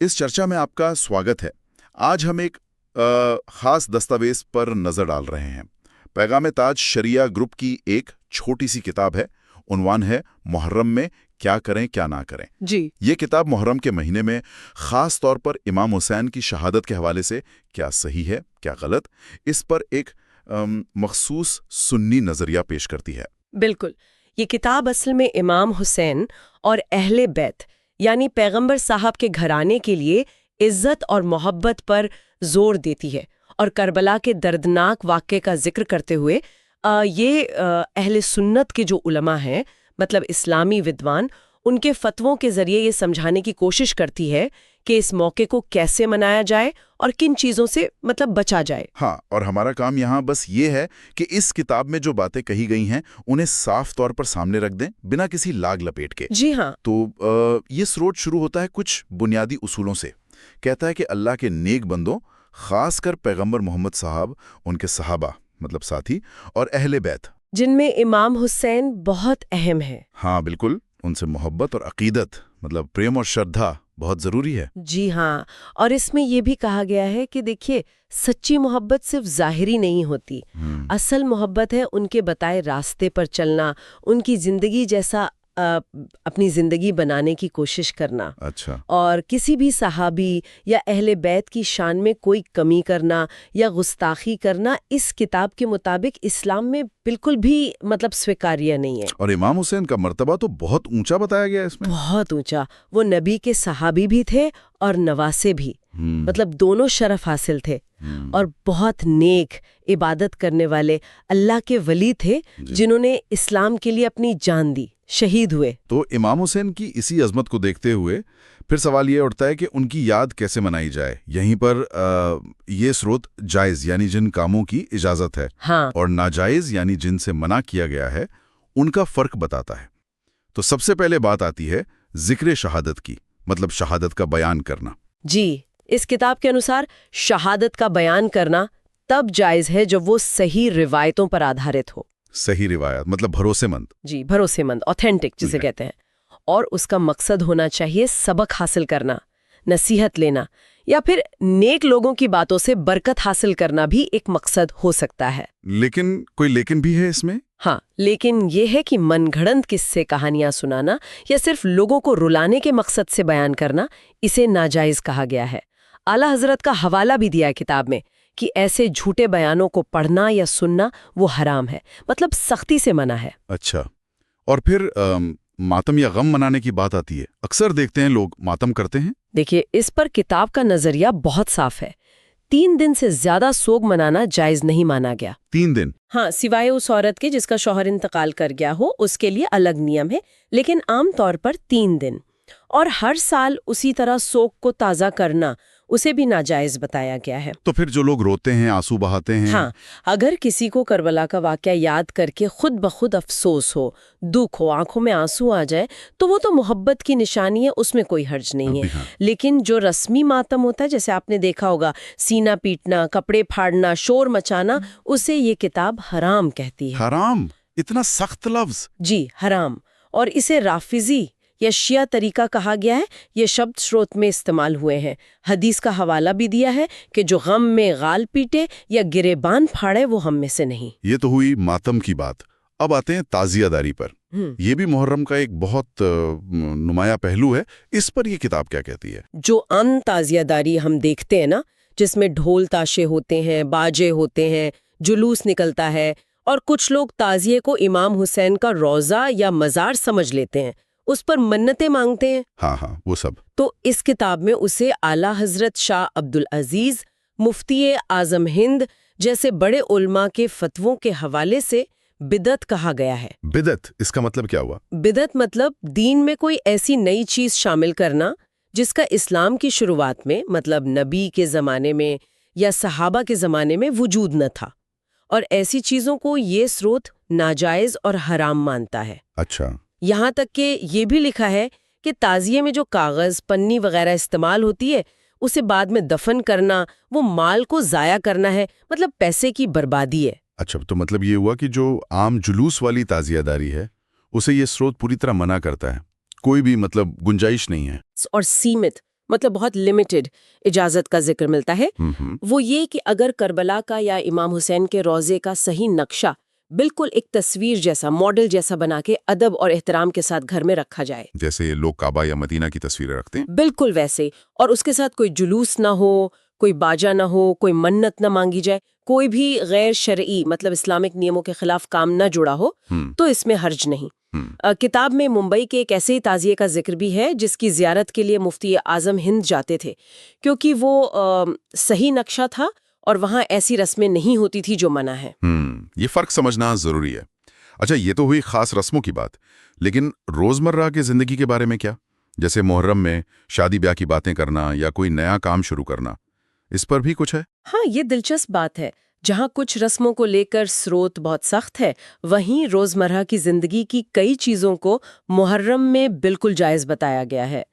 इस चर्चा में आपका स्वागत है। आज हम एक खास दस्तावेज पर नजर डाल रहे हैं। पैगाम ताज शरिया ग्रुप की एक छोटी सी किताब है। उन्वान है मुहर्रम में क्या करें क्या ना करें। जी। ये किताब मुहर्रम के महीने में खास तौर पर इमाम हुसैन की शहादत के हवाले से क्या सही है क्या गलत, इस पर एक मखसूस सुन्नी नजरिया पेश करती है। बिल्कुल। ये किताब असल में इमाम हुसैन और अहले बैत यानी पैगंबर साहब के घराने के लिए इज्जत और मोहब्बत पर जोर देती है, और करबला के दर्दनाक वाक़े का जिक्र करते हुए ये अहले सुन्नत के जो उलमा हैं, मतलब इस्लामी विद्वान, उनके फतवों के जरिए ये समझाने की कोशिश करती है कि इस मौके को कैसे मनाया जाए और किन चीज़ों से मतलब बचा जाए। हाँ, और हमारा काम यहाँ बस ये है कि इस किताब में जो बातें कही गई हैं उन्हें साफ तौर पर सामने रख दें, बिना किसी लाग लपेट के। जी हाँ। तो ये स्रोत शुरू होता है कुछ बुनियादी उसूलों से। कहता है कि अल्लाह के नेक बंदों, खासकर पैगंबर मोहम्मद साहब, उनके सहाबा मतलब साथी, और अहले बैत, जिनमें इमाम हुसैन बहुत अहम है। हाँ बिल्कुल, उनसे मोहब्बत और अकीदत मतलब प्रेम और श्रद्धा बहुत जरूरी है। जी हाँ, और इसमें यह भी कहा गया है कि देखिए, सच्ची मोहब्बत सिर्फ ज़ाहिरी नहीं होती। असल मोहब्बत है उनके बताए रास्ते पर चलना, उनकी जिंदगी जैसा अपनी जिंदगी बनाने की कोशिश करना। अच्छा। और किसी भी सहाबी या अहले बैत की शान में कोई कमी करना या गुस्ताखी करना इस किताब के मुताबिक इस्लाम में बिल्कुल भी मतलब स्वीकार्य नहीं है। और इमाम हुसैन का मर्तबा तो बहुत ऊंचा बताया गया है इसमें। बहुत ऊंचा। वो नबी के सहाबी भी थे और नवासे भी, मतलब दोनों शरफ हासिल थे, और बहुत नेक, इबादत करने वाले अल्लाह के वली थे जिन्होंने इस्लाम के लिए अपनी जान दी, शहीद हुए। तो इमाम हुसैन की इसी अजमत को देखते हुए फिर सवाल ये उठता है कि उनकी याद कैसे मनाई जाए। यहीं पर ये स्रोत जायज़ यानी जिन कामों की इजाज़त है, हाँ, और नाजायज़ यानी जिनसे मना किया गया है, उनका फ़र्क बताता है। तो सबसे पहले बात आती है जिक्र शहादत की, मतलब शहादत का बयान करना। जी, इस किताब के अनुसार शहादत का बयान करना तब जायज़ है जब वो सही रिवायतों पर आधारित हो। सही रिवायत मतलब भरोसेमंद। जी, भरोसेमंद, ऑथेंटिक जिसे कहते हैं। और उसका मकसद होना चाहिए सबक हासिल करना, नसीहत लेना, या फिर नेक लोगों की बातों से बरकत हासिल करना भी एक मकसद हो सकता है। लेकिन कोई लेकिन भी है इसमें? हाँ, लेकिन ये है कि मनगढ़ंत किस्से कहानियां सुनाना या सिर्फ लोगों को रुलाने के मकसद से बयान करना, इसे नाजायज कहा गया है। आला हजरत का हवाला भी दिया है किताब में कि ऐसे झूठे बयानों को पढ़ना या सुनना वो हराम है, मतलब सख्ती से मना है। अच्छा, और फिर मातम या गम मनाने की बात आती है। अक्सर देखते हैं लोग मातम करते हैं। देखिए, इस पर किताब का नजरिया बहुत साफ है। 3 दिन से ज्यादा सोग मनाना जायज नहीं माना गया। 3 दिन? हाँ, सिवाय उस औरत के जिसका शौहर इंतकाल कर गया हो, उसके लिए अलग नियम है, लेकिन आम तौर पर 3 दिन। और हर साल उसी तरह सोग को ताज़ा करना, उसे भी नाजायज बताया गया है। तो फिर जो लोग रोते हैं, आंसू बहाते हैं। हाँ, अगर किसी को करबला का वाकया याद करके खुद ब खुद अफसोस हो, दुख हो, आंखों में आंसू आ जाए, तो वो तो मोहब्बत की निशानी है, उसमें कोई हर्ज नहीं है। हाँ। लेकिन जो रस्मी मातम होता है, जैसे आपने देखा होगा, सीना पीटना, कपड़े फाड़ना, शोर मचाना, उसे ये किताब हराम कहती है। हराम? इतना सख्त लफ्ज? जी, हराम। और इसे राफिजी या शिया तरीका कहा गया है। ये शब्द स्रोत में इस्तेमाल हुए हैं। हदीस का हवाला भी दिया है कि जो गम में गाल पीटे या गिरेबान फाड़े वो हम में से नहीं। ये तो हुई मातम की बात। अब आते हैं ताजियादारी पर। ये भी मुहर्रम का एक बहुत नुमाया पहलू है। इस पर ये किताब क्या कहती है? जो अन ताजियादारी हम देखते हैं ना, जिसमें ढोल ताशे होते हैं, बाजे होते हैं, जुलूस निकलता है, और कुछ लोग ताजिए को इमाम हुसैन का रोज़ा या मज़ार समझ लेते हैं, उस पर मन्नतें मांगते हैं। हाँ, वो सब। तो इस किताब में उसे आला हजरत शाह अब्दुल अजीज, मुफ्ती आजम हिंद जैसे बड़े उल्मा के फतवों के हवाले से बिदत कहा गया है। बिदत, इसका मतलब क्या हुआ? बिदत मतलब दीन में कोई ऐसी नई चीज शामिल करना जिसका इस्लाम की शुरुआत में, मतलब नबी के जमाने में या सहाबा के जमाने में वजूद न था, और ऐसी चीजों को ये स्रोत नाजायज और हराम मानता है। अच्छा। यहाँ तक कि ये भी लिखा है कि ताजिए में जो कागज, पन्नी वगैरह इस्तेमाल होती है, उसे बाद में दफन करना वो माल को जाया करना है, मतलब पैसे की बर्बादी है। अच्छा, तो मतलब ये हुआ कि जो आम जुलूस वाली ताजियादारी है उसे ये स्रोत पूरी तरह मना करता है, कोई भी मतलब गुंजाइश नहीं है। और सीमित, مطلب بہت لمیٹڈ اجازت کا ذکر ملتا ہے، وہ یہ کہ اگر کربلا کا یا امام حسین کے روضے کا صحیح نقشہ بالکل ایک تصویر جیسا، ماڈل جیسا بنا کے ادب اور احترام کے ساتھ گھر میں رکھا جائے، جیسے لوگ کعبہ یا مدینہ کی تصویریں رکھتے ہیں، بالکل ویسے، اور اس کے ساتھ کوئی جلوس نہ ہو، کوئی باجا نہ ہو، کوئی منت نہ مانگی جائے، کوئی بھی غیر شرعی مطلب اسلامک نیموں کے خلاف کام نہ جڑا ہو، تو اس میں حرج نہیں۔ کتاب میں ممبئی کے ایک ایسے ہی تعزیے کا ذکر بھی ہے جس کی زیارت کے لیے مفتی اعظم ہند جاتے تھے، کیونکہ وہ صحیح نقشہ تھا اور وہاں ایسی رسمیں نہیں ہوتی تھی جو منع ہے۔ یہ فرق سمجھنا ضروری ہے۔ اچھا، یہ تو ہوئی خاص رسموں کی بات، لیکن روزمرہ کی زندگی کے بارے میں کیا؟ جیسے محرم میں شادی بیاہ کی باتیں کرنا یا کوئی نیا کام شروع کرنا، اس پر بھی کچھ ہے؟ ہاں، یہ دلچسپ بات ہے۔ جہاں کچھ رسموں کو لے کر سروت بہت سخت ہے، وہیں روزمرہ کی زندگی کی کئی چیزوں کو محرم میں بالکل جائز بتایا گیا ہے۔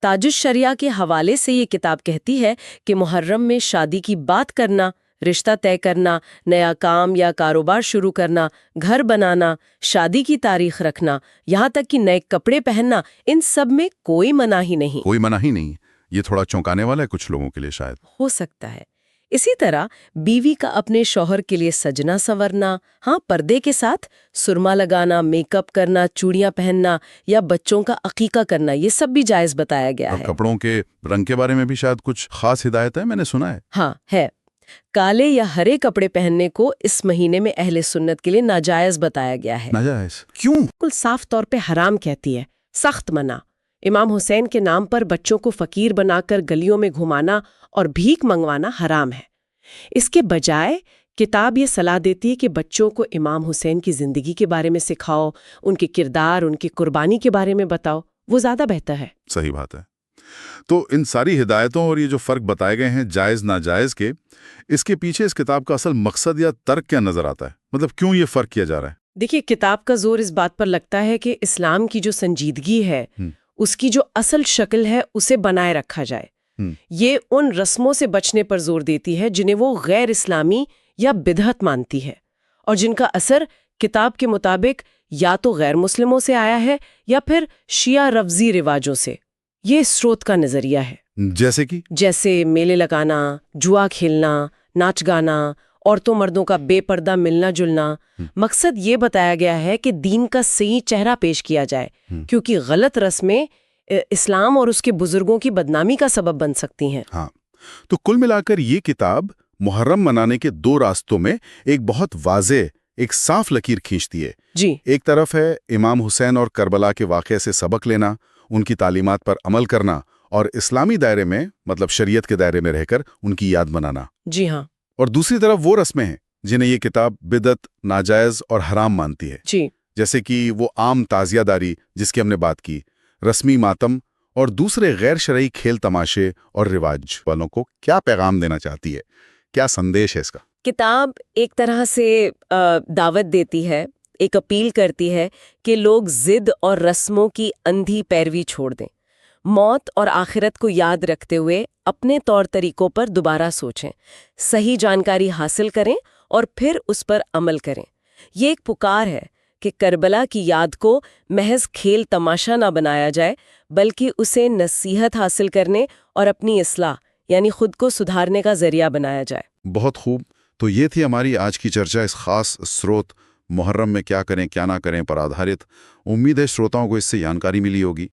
تاج الشریعہ کے حوالے سے یہ کتاب کہتی ہے کہ محرم میں شادی کی بات کرنا، رشتہ طے کرنا، نیا کام یا کاروبار شروع کرنا، گھر بنانا، شادی کی تاریخ رکھنا، یہاں تک کہ نئے کپڑے پہننا، ان سب میں کوئی منع ہی نہیں۔ کوئی منع ہی نہیں۔ یہ تھوڑا چونکانے والا ہے کچھ لوگوں کے لیے شاید۔ ہو سکتا ہے۔ اسی طرح بیوی کا اپنے شوہر کے لیے سجنا سنورنا، ہاں پردے کے ساتھ سرما لگانا، میک اپ کرنا، چوڑیاں پہننا یا بچوں کا عقیقہ کرنا، یہ سب بھی جائز بتایا گیا ہے۔ اور کپڑوں کے رنگ کے بارے میں بھی شاید کچھ خاص ہدایت ہے، میں نے سنا ہے۔ ہاں ہے۔ کالے یا ہرے کپڑے پہننے کو اس مہینے میں اہل سنت کے لیے ناجائز بتایا گیا ہے۔ ناجائز کیوں؟ بالکل صاف طور پہ حرام کہتی ہے، سخت منع۔ امام حسین کے نام پر بچوں کو فقیر بنا کر گلیوں میں گھمانا اور بھیک منگوانا حرام ہے۔ اس کے بجائے کتاب یہ صلاح دیتی ہے کہ بچوں کو امام حسین کی زندگی کے بارے میں سکھاؤ، ان کے کردار، ان کی قربانی کے بارے میں بتاؤ، وہ زیادہ بہتر ہے۔ صحیح بات ہے۔ تو ان ساری ہدایتوں اور یہ جو فرق بتائے گئے ہیں جائز ناجائز کے، اس کے پیچھے اس کتاب کا اصل مقصد یا ترک کیا نظر آتا ہے؟ مطلب کیوں یہ فرق کیا جا رہا ہے؟ دیکھیے، کتاب کا زور اس بات پر لگتا ہے کہ اسلام کی جو سنجیدگی ہے، اس کی جو اصل شکل ہے اسے بنائے رکھا جائے۔ یہ ان رسموں سے بچنے پر زور دیتی ہے جنہیں وہ غیر اسلامی یا بدعت مانتی ہے، اور جن کا اثر کتاب کے مطابق یا تو غیر مسلموں سے آیا ہے یا پھر شیعہ رفضی رواجوں سے۔ یہ سروت کا نظریہ ہے۔ جیسے میلے لگانا، جوا کھیلنا، ناچ گانا، عورتوں مردوں کا بے پردہ ملنا جلنا۔ مقصد یہ بتایا گیا ہے کہ دین کا صحیح چہرہ پیش کیا جائے، کیونکہ غلط رسمیں اسلام اور اس کے بزرگوں کی بدنامی کا سبب بن سکتی ہیں۔ ہاں، تو کل ملا کر یہ کتاب محرم منانے کے دو راستوں میں ایک بہت واضح، ایک صاف لکیر کھینچتی ہے۔ جی، ایک طرف ہے امام حسین اور کربلا کے واقعے سے سبق لینا، ان کی تعلیمات پر عمل کرنا، اور اسلامی دائرے میں مطلب شریعت کے دائرے میں رہ کر ان کی یاد منانا۔ جی ہاں۔ اور دوسری طرف وہ رسمیں ہیں جنہیں یہ کتاب بدعت، ناجائز اور حرام مانتی ہے۔ جی، جیسے کہ وہ عام تعزیہ داری جس کی ہم نے بات کی، رسمی ماتم اور دوسرے غیر شرعی کھیل تماشے اور رواج والوں کو کیا پیغام دینا چاہتی ہے؟ کیا سندیش ہے اس کا؟ کتاب ایک طرح سے دعوت دیتی ہے، ایک اپیل کرتی ہے کہ لوگ ضد اور رسموں کی اندھی پیروی چھوڑ دیں، موت اور آخرت کو یاد رکھتے ہوئے اپنے طور طریقوں پر دوبارہ سوچیں، صحیح جانکاری حاصل کریں اور پھر اس پر عمل کریں۔ یہ ایک پکار ہے کہ کربلا کی یاد کو محض کھیل تماشا نہ بنایا جائے، بلکہ اسے نصیحت حاصل کرنے اور اپنی اصلاح یعنی خود کو سدھارنے کا ذریعہ بنایا جائے۔ بہت خوب۔ تو یہ تھی ہماری آج کی چرچا اس خاص سروت محرم میں کیا کریں کیا نہ کریں پر آدھارت۔ امید ہے شروتاؤں کو اس سے جانکاری ملی ہوگی۔